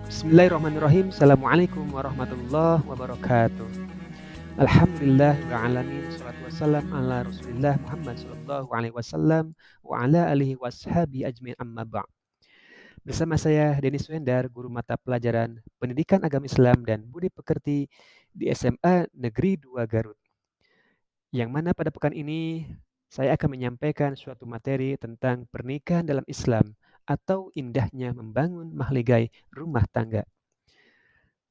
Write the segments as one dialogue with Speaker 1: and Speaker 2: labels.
Speaker 1: Bismillahirrahmanirrahim. Assalamualaikum warahmatullahi wabarakatuh. Alhamdulillahirrahmanirrahim. Salatu wassalam ala rasulillah Muhammad sallallahu alaihi wasallam wa ala alihi washabi ajmin amma ba'. Bersama saya Denis Wendar, guru mata pelajaran Pendidikan Agama Islam dan Budi Pekerti di SMA Negeri 2 Garut. Yang mana pada pekan ini saya akan menyampaikan suatu materi tentang pernikahan dalam Islam atau indahnya membangun mahligai rumah tangga.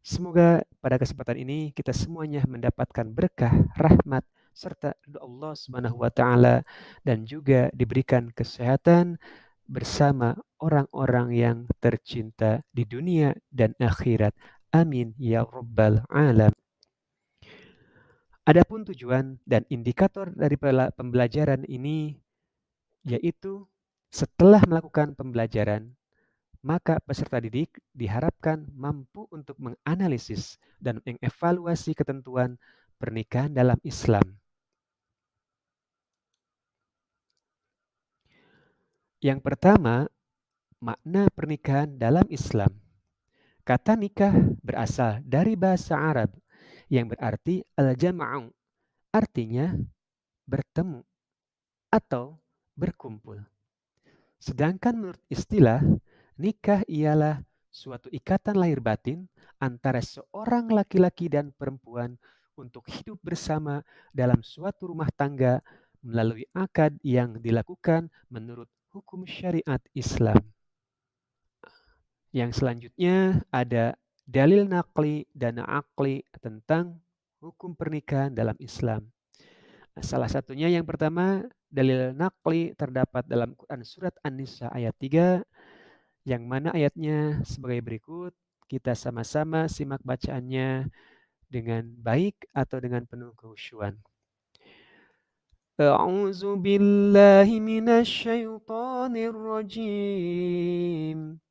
Speaker 1: Semoga pada kesempatan ini kita semuanya mendapatkan berkah, rahmat, serta ridho Allah Subhanahu wa taala dan juga diberikan kesehatan bersama orang-orang yang tercinta di dunia dan akhirat. Amin ya rabbal alamin. Adapun tujuan dan indikator dari pembelajaran ini yaitu setelah melakukan pembelajaran, maka peserta didik diharapkan mampu untuk menganalisis dan mengevaluasi ketentuan pernikahan dalam Islam. Yang pertama, makna pernikahan dalam Islam. Kata nikah berasal dari bahasa Arab yang berarti al-jama'u, artinya bertemu atau berkumpul. Sedangkan menurut istilah, nikah ialah suatu ikatan lahir batin antara seorang laki-laki dan perempuan untuk hidup bersama dalam suatu rumah tangga melalui akad yang dilakukan menurut hukum syariat Islam. Yang selanjutnya ada dalil naqli dan akli tentang hukum pernikahan dalam Islam. Salah satunya yang pertama, dalil naqli terdapat dalam Quran Surat An-Nisa ayat 3, yang mana ayatnya sebagai berikut. Kita sama-sama simak bacaannya dengan baik atau dengan penuh kehusyuan. A'udzu billahi minasy syaithanir rajim.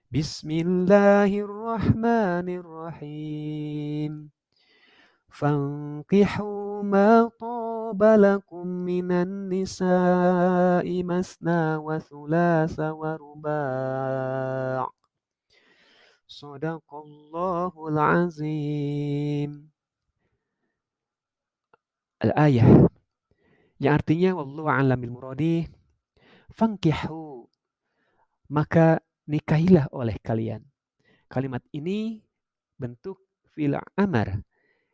Speaker 1: Bismillahirrahmanirrahim. Fankihu ma taba lakum minan nisa'i masna wa thulatha wa ruba'. Shadaqallahul azim. Al-ayah yang artinya wallahu a'lam bil muradi, fankihu, maka nikahilah oleh kalian. Kalimat ini bentuk fi'il amar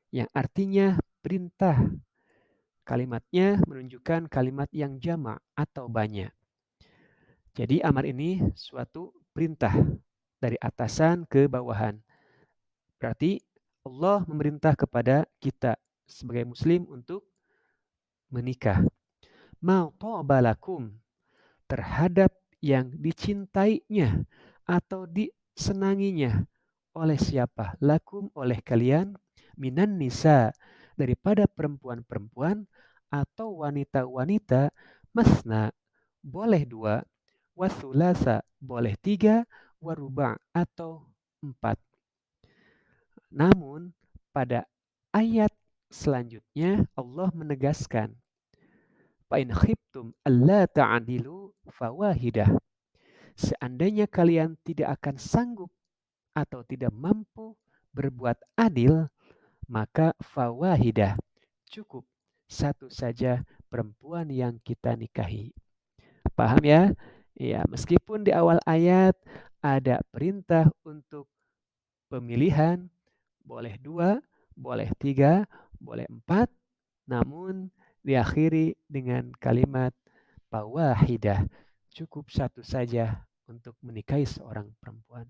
Speaker 1: yang artinya perintah. Kalimatnya menunjukkan kalimat yang jamak atau banyak. Jadi amar ini suatu perintah dari atasan ke bawahan. Berarti Allah memerintah kepada kita sebagai muslim untuk menikah. Ma ta'balakum, terhadap yang dicintainya atau disenanginya oleh siapa? Lakum, oleh kalian, minan nisa, daripada perempuan-perempuan atau wanita-wanita, masna, boleh 2, wasulasa, boleh 3, waruba' atau 4. Namun pada ayat selanjutnya Allah menegaskan, fa in khiftum alla ta'dilu fawahidah. Seandainya kalian tidak akan sanggup atau tidak mampu berbuat adil, maka fawahidah, cukup satu saja perempuan yang kita nikahi. Paham ya? Ya, meskipun di awal ayat ada perintah untuk pemilihan, boleh 2, boleh 3, boleh 4, namun diakhiri dengan kalimat fawahidah, cukup satu saja untuk menikahi seorang perempuan.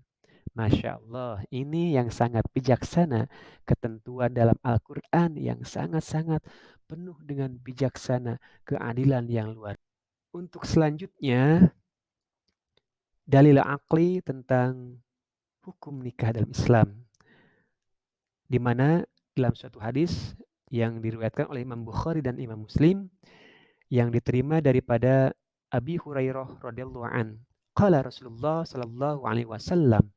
Speaker 1: Masya Allah, ini yang sangat bijaksana, ketentuan dalam Al-Quran yang sangat-sangat penuh dengan bijaksana, keadilan yang luar. Untuk selanjutnya, dalil akli tentang hukum nikah dalam Islam, di mana dalam suatu hadis yang diriwayatkan oleh Imam Bukhari dan Imam Muslim, yang diterima daripada Abi Hurairah radhiyallahu an. Qala Rasulullah sallallahu alaihi wasallam,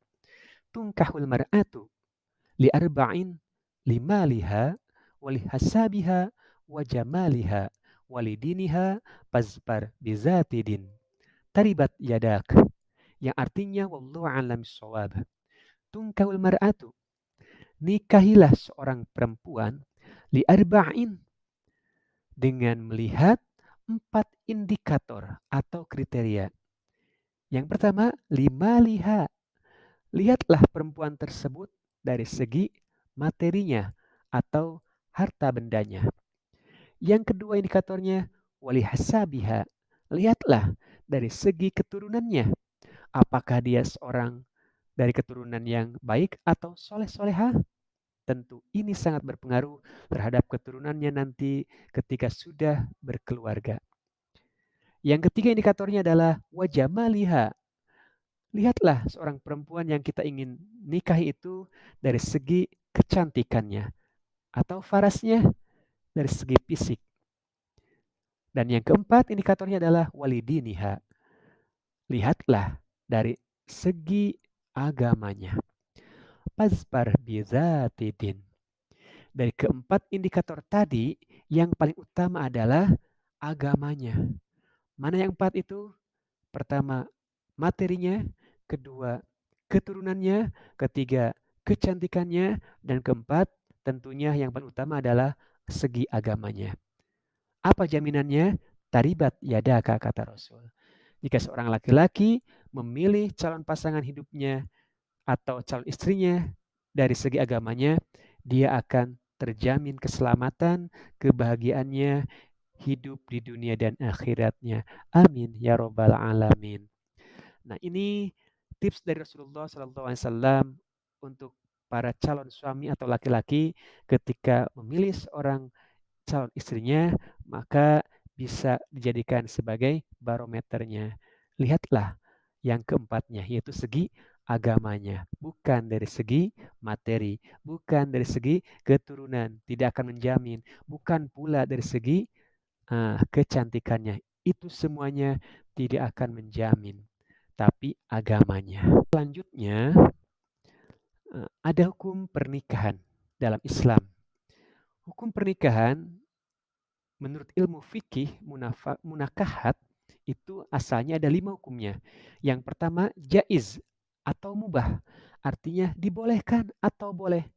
Speaker 1: tunkahul mar'atu li arba'in, limaliha wa lihasabiha wa jamaliha wa lidiniha fazfar bizati din. Taribat yadak, yang artinya wallahu a'lam bissawab. tunkahul mar'atu, nikahilah seorang perempuan li'arba'in, dengan melihat 4 indikator atau kriteria. Yang pertama, limaliha, lihatlah perempuan tersebut dari segi materinya atau harta bendanya. Yang kedua indikatornya, walihasabiha, lihatlah dari segi keturunannya. Apakah dia seorang dari keturunan yang baik atau soleh-solehah? Tentu ini sangat berpengaruh terhadap keturunannya nanti ketika sudah berkeluarga. Yang ketiga indikatornya adalah wajamaliha. Lihatlah seorang perempuan yang kita ingin nikahi itu dari segi kecantikannya atau farasnya dari segi fisik. Dan yang keempat indikatornya adalah walidiniha. Lihatlah dari segi agamanya. Fazfar bizatidin. Dari keempat indikator tadi, yang paling utama adalah agamanya. Mana yang empat itu? Pertama, materinya. Kedua, keturunannya. Ketiga, kecantikannya. Dan keempat, tentunya yang paling utama adalah segi agamanya. Apa jaminannya? Taribat yadaka, kata Rasul. Jika seorang laki-laki memilih calon pasangan hidupnya atau calon istrinya dari segi agamanya, dia akan terjamin keselamatan, kebahagiaannya, hidup di dunia dan akhiratnya. Amin ya robbal alamin. Nah, ini tips dari Rasulullah SAW untuk para calon suami atau laki-laki ketika memilih seorang calon istrinya, maka bisa dijadikan sebagai barometernya. Lihatlah yang keempatnya, yaitu segi agamanya, bukan dari segi materi, bukan dari segi keturunan, tidak akan menjamin, bukan pula dari segi kecantikannya. Itu semuanya tidak akan menjamin, tapi agamanya. Selanjutnya, ada hukum pernikahan dalam Islam. Hukum pernikahan menurut ilmu fikih munakahat itu asalnya ada 5 hukumnya. Yang pertama jaiz atau mubah, artinya dibolehkan atau boleh.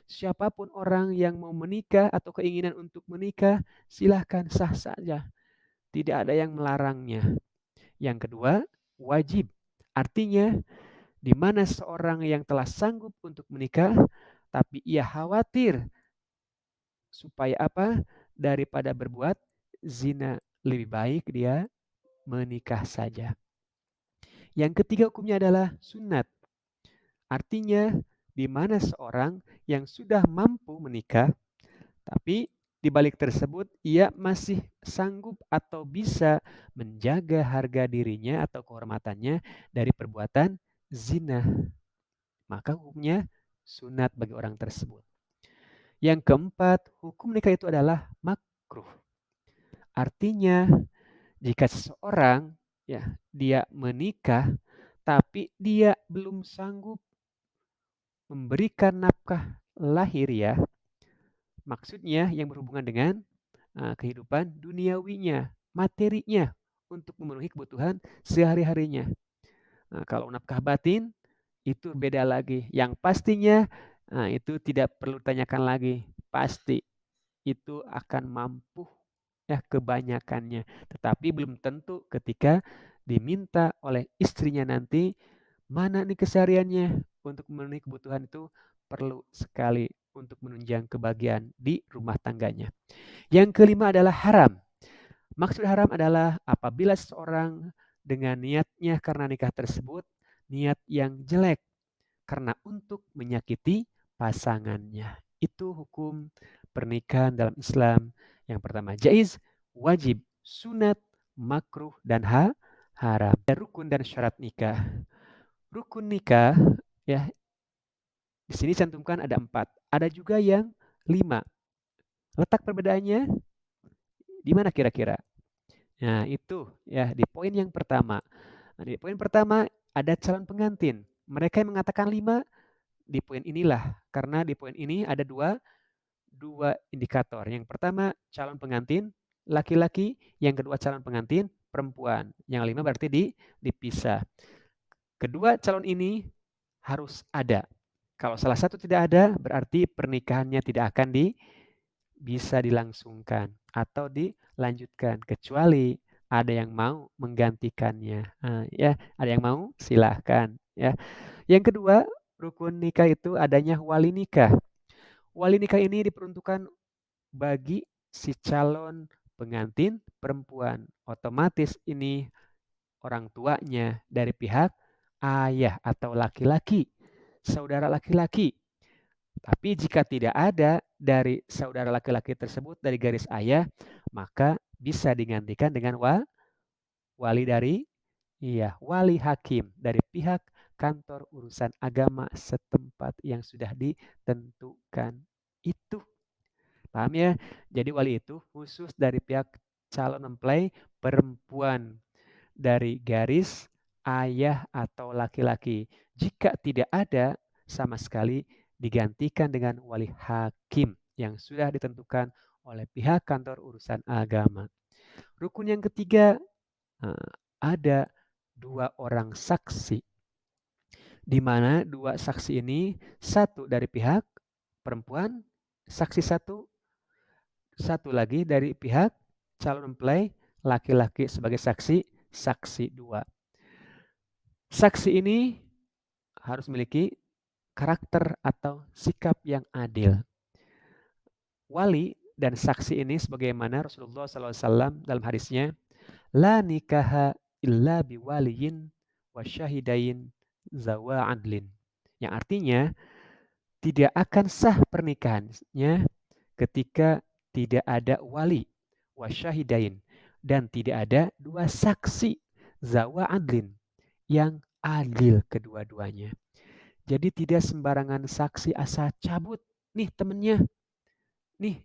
Speaker 1: Siapapun orang yang mau menikah atau keinginan untuk menikah, silahkan, sah saja. Tidak ada yang melarangnya. Yang kedua, wajib. Artinya, di mana seorang yang telah sanggup untuk menikah, tapi ia khawatir supaya apa? Daripada berbuat zina, lebih baik dia menikah saja. Yang ketiga hukumnya adalah sunat. Artinya, di mana seorang yang sudah mampu menikah, tapi di balik tersebut ia masih sanggup atau bisa menjaga harga dirinya atau kehormatannya dari perbuatan zina. Maka hukumnya sunat bagi orang tersebut. Yang keempat, hukum nikah itu adalah makruh. Artinya, jika seseorang dia menikah tapi dia belum sanggup memberikan nafkah lahiriah, maksudnya yang berhubungan dengan kehidupan duniawinya, materinya untuk memenuhi kebutuhan sehari-harinya. Kalau nafkah batin itu beda lagi. Yang pastinya itu tidak perlu tanyakan lagi, pasti itu akan mampu kebanyakannya. Tetapi belum tentu ketika diminta oleh istrinya nanti, mana nih kesehariannya untuk memenuhi kebutuhan itu perlu sekali untuk menunjang kebahagiaan di rumah tangganya. Yang kelima adalah haram. Maksud haram adalah apabila seseorang dengan niatnya karena nikah tersebut, niat yang jelek karena untuk menyakiti pasangannya. Itu hukum pernikahan dalam Islam. Yang pertama jaiz, wajib, sunat, makruh, dan haram. Ada rukun dan syarat nikah. Rukun nikah ya di sini cantumkan ada 4. Ada juga yang 5. Letak perbedaannya di mana kira-kira? Nah, itu ya di poin yang pertama. Nah, di poin pertama ada calon pengantin. Mereka yang mengatakan 5 di poin inilah, karena di poin ini ada dua indikator. Yang pertama calon pengantin laki-laki, yang kedua calon pengantin perempuan. Yang 5 berarti dipisah. Kedua calon ini harus ada. Kalau salah satu tidak ada, berarti pernikahannya tidak akan bisa dilangsungkan atau dilanjutkan kecuali ada yang mau menggantikannya. Ya, ada yang mau silahkan ya. Yang kedua, rukun nikah itu adanya wali nikah. Wali nikah ini diperuntukkan bagi si calon pengantin perempuan. Otomatis ini orang tuanya dari pihak ayah atau laki-laki, saudara laki-laki. Tapi jika tidak ada dari saudara laki-laki tersebut dari garis ayah, maka bisa digantikan dengan wali dari wali hakim dari pihak kantor urusan agama setempat yang sudah ditentukan. Itu. Paham ya? Jadi wali itu khusus dari pihak calon mempelai perempuan dari garis ayah atau laki-laki. Jika tidak ada sama sekali digantikan dengan wali hakim yang sudah ditentukan oleh pihak kantor urusan agama. Rukun yang ketiga, ada 2 orang saksi, di mana 2 saksi ini, satu dari pihak perempuan, saksi satu lagi dari pihak calon mempelai laki-laki sebagai saksi 2. Saksi ini harus memiliki karakter atau sikap yang adil. Wali dan saksi ini sebagaimana Rasulullah SAW dalam hadisnya, la nikaha illa biwaliyin wa syahidain zawa adlin. Yang artinya, tidak akan sah pernikahannya ketika tidak ada wali wa syahidain dan tidak ada 2 saksi zawa adlin yang adil kedua-duanya. Jadi tidak sembarangan saksi asal cabut, nih temennya, nih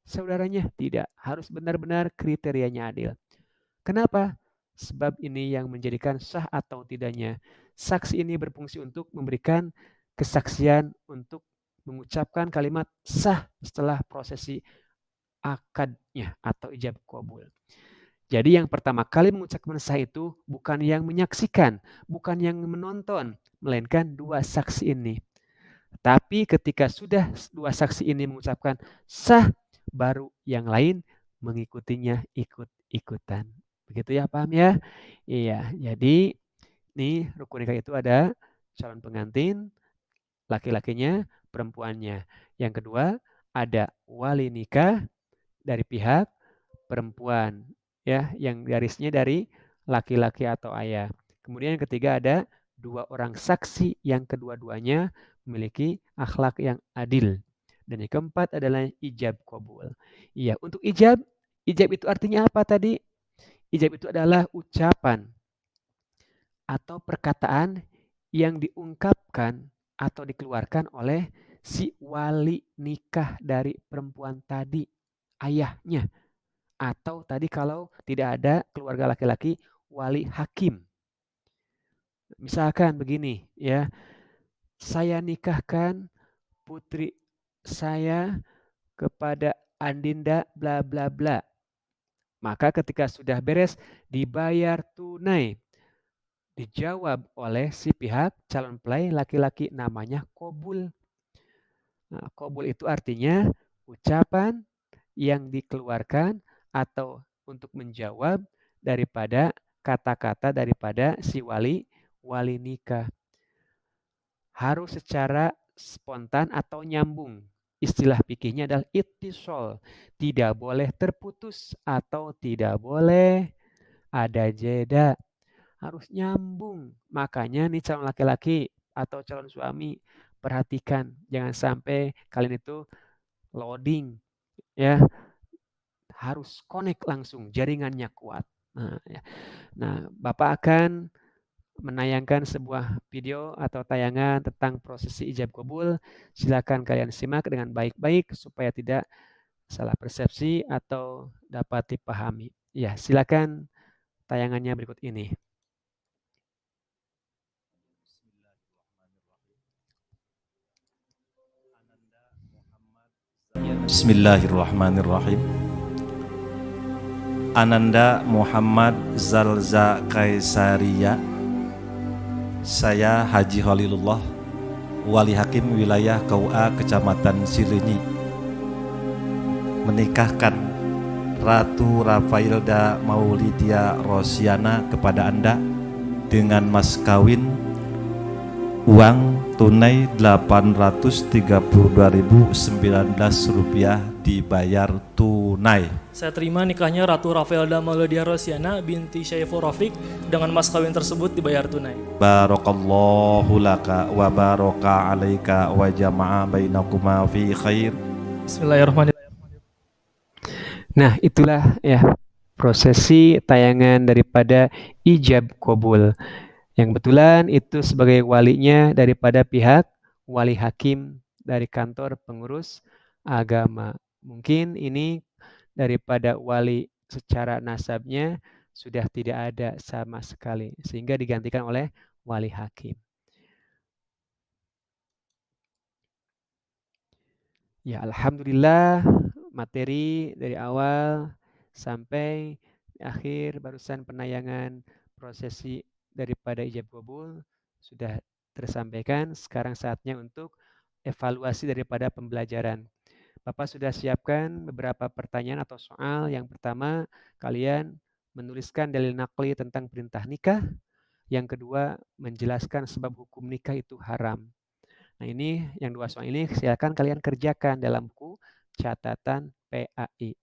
Speaker 1: saudaranya, tidak. Harus benar-benar kriterianya adil. Kenapa? Sebab ini yang menjadikan sah atau tidaknya. Saksi ini berfungsi untuk memberikan kesaksian untuk mengucapkan kalimat sah setelah prosesi akadnya atau ijab kabul. Jadi yang pertama kali mengucapkan sah itu bukan yang menyaksikan, bukan yang menonton, melainkan 2 saksi ini. Tapi ketika sudah 2 saksi ini mengucapkan sah, baru yang lain mengikutinya ikut-ikutan. Begitu ya, paham ya? Iya, jadi nih rukun nikah itu ada calon pengantin, laki-lakinya, perempuannya. Yang kedua, ada wali nikah dari pihak perempuan, ya, yang garisnya dari laki-laki atau ayah. Kemudian yang ketiga ada 2 orang saksi yang kedua-duanya memiliki akhlak yang adil. Dan yang keempat adalah ijab kabul. Iya, untuk ijab itu artinya apa tadi? Ijab itu adalah ucapan atau perkataan yang diungkapkan atau dikeluarkan oleh si wali nikah dari perempuan tadi, ayahnya. Atau tadi kalau tidak ada keluarga laki-laki, wali hakim. Misalkan begini ya, saya nikahkan putri saya kepada Andinda bla bla bla. Maka ketika sudah beres dibayar tunai, dijawab oleh si pihak calon mempelai laki-laki, namanya qabul. Nah, qabul itu artinya ucapan yang dikeluarkan atau untuk menjawab daripada kata-kata daripada si wali nikah. Harus secara spontan atau nyambung. Istilah fikihnya adalah ittisal. Tidak boleh terputus atau tidak boleh ada jeda. Harus nyambung. Makanya nih calon laki-laki atau calon suami, perhatikan jangan sampai kalian itu loading ya. Harus connect langsung, jaringannya kuat. Nah, Bapak akan menayangkan sebuah video atau tayangan tentang prosesi ijab kabul. Silakan kalian simak dengan baik-baik supaya tidak salah persepsi atau dapat dipahami. Ya, silakan tayangannya berikut ini.
Speaker 2: Bismillahirrahmanirrahim. Ananda Muhammad Zalza Kaisaria. Saya Haji Khalilullah Wali Hakim Wilayah KUA Kecamatan Silinyi, menikahkan Ratu Rafailda Maulidia Rosiana kepada Anda dengan mas kawin uang tunai Rp832.019 dibayar tunai.
Speaker 3: Saya terima nikahnya Ratu Rafailda Maulidia Rosiana binti Syaiful Rafiq dengan mas kawin tersebut dibayar tunai.
Speaker 2: Barakallahu laka wa baraka alaika wa jama'a bainakuma fi khair.
Speaker 3: Bismillahirrahmanirrahim.
Speaker 1: Nah, itulah ya prosesi tayangan daripada ijab qabul. Yang kebetulan itu sebagai walinya daripada pihak wali hakim dari kantor pengurus agama. Mungkin ini daripada wali secara nasabnya sudah tidak ada sama sekali, sehingga digantikan oleh wali hakim. Ya, alhamdulillah materi dari awal sampai akhir barusan penayangan prosesi daripada ijab qabul sudah tersampaikan. Sekarang saatnya untuk evaluasi daripada pembelajaran. Bapak sudah siapkan beberapa pertanyaan atau soal. Yang pertama, kalian menuliskan dalil naqli tentang perintah nikah. Yang kedua, menjelaskan sebab hukum nikah itu haram. Nah, ini yang dua soal ini silakan kalian kerjakan dalam buku catatan PAI.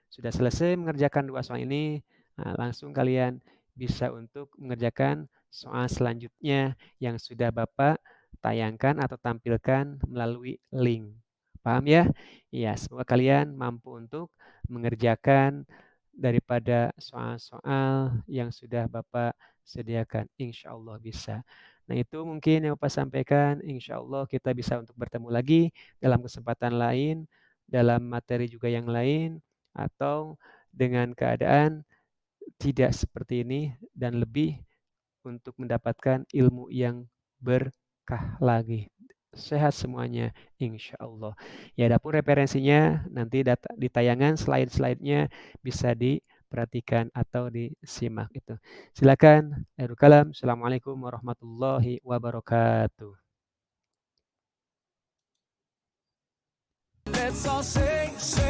Speaker 1: Sudah selesai mengerjakan dua soal ini, nah langsung kalian bisa untuk mengerjakan soal selanjutnya yang sudah Bapak tayangkan atau tampilkan melalui link. Paham ya? Iya, semoga kalian mampu untuk mengerjakan daripada soal-soal yang sudah Bapak sediakan. Insya Allah bisa. Nah, itu mungkin yang Bapak sampaikan. Insya Allah kita bisa untuk bertemu lagi dalam kesempatan lain, dalam materi juga yang lain, atau dengan keadaan tidak seperti ini dan lebih untuk mendapatkan ilmu yang berkah lagi. Sehat semuanya, insya Allah. Ya, adapun referensinya nanti di tayangan slide-slide-nya bisa diperhatikan atau disimak itu. Silakan. Akhirul kalam. Assalamualaikum warahmatullahi wabarakatuh.
Speaker 4: Let's all sing, sing.